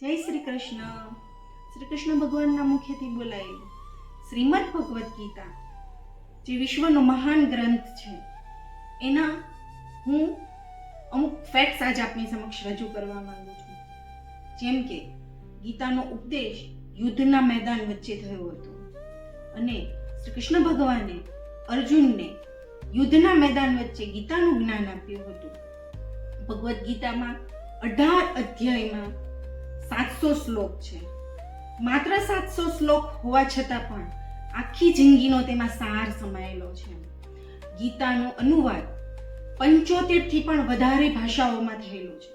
જય શ્રી કૃષ્ણ. શ્રી કૃષ્ણ ભગવાનના મુખેથી બોલાયેલું શ્રીમદ ભગવદ્ ગીતા જે વિશ્વનો મહાન ગ્રંથ છે, એના હું અમુક ફેક્ટ્સ આજે આપની સમક્ષ રજૂ કરવા માંગુ છું. જેમ કે ગીતાનો ઉપદેશ યુદ્ધના મેદાન વચ્ચે થયો હતો અને શ્રી કૃષ્ણ ભગવાને અર્જુનને યુદ્ધના મેદાન વચ્ચે ગીતાનું જ્ઞાન આપ્યું હતું. ભગવદ્ ગીતામાં 18 અધ્યાયમાં 700 શ્લોક છે. માત્ર 700 શ્લોક હોવા છતાં પણ આખી જિંદગીનો તેમાં સાર સમાયેલો છે. ગીતાનો અનુવાદ 75 થી પણ વધારે ભાષાઓમાં થયેલો છે.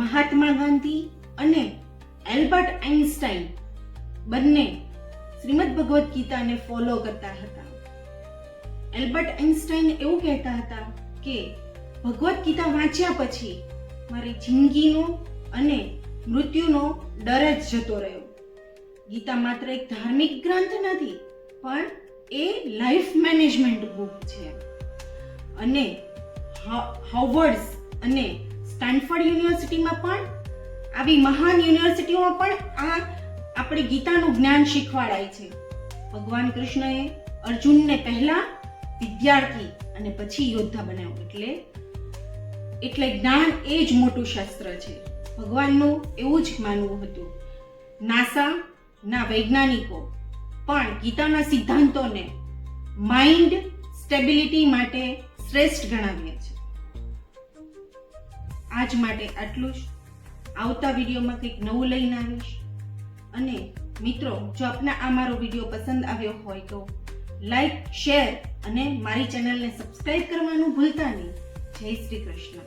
મહાત્મા ગાંધી અને એલ્બર્ટ આઇન્સ્ટાઈન બંને શ્રીમદ ભગવદ્ ગીતાને ફોલો કરતા હતા. એલ્બર્ટ આઇન્સ્ટાઈન એવું કહેતા હતા કે ભગવદ્ ગીતા વાંચ્યા પછી મારી જિંદગીનો અને મૃત્યુનો ડર જ જતો રહ્યો. ગીતા માત્ર એક ધાર્મિક ગ્રંથ નથી, પણ એ લાઈફ મેનેજમેન્ટ બુક છે. અને હાર્વર્ડ અને સ્ટેનફોર્ડ યુનિવર્સિટીમાં પણ, આવી મહાન યુનિવર્સિટીઓમાં પણ આપણે ગીતાનું જ્ઞાન શીખવાડાય છે. ભગવાન કૃષ્ણએ અર્જુનને પહેલા વિદ્યાર્થી અને પછી યોદ્ધા બનાવ્યો. એટલે જ્ઞાન એ જ મોટું શસ્ત્ર છે. ભગવાનનું એવું જ માનવું હતું. નાસાના વૈજ્ઞાનિકો પણ ગીતાના સિદ્ધાંતોને માઇન્ડ સ્ટેબિલિટી માટે શ્રેષ્ઠ ગણાવ્યા છે. આજ માટે આટલું જ. આવતા વિડીયોમાં કંઈક નવું લઈને આવીશ. અને મિત્રો, જો આપને આ મારો વિડીયો પસંદ આવ્યો હોય તો લાઈક, શેર અને મારી ચેનલને સબસ્ક્રાઇબ કરવાનું ભૂલતા નહીં. જય શ્રી કૃષ્ણ.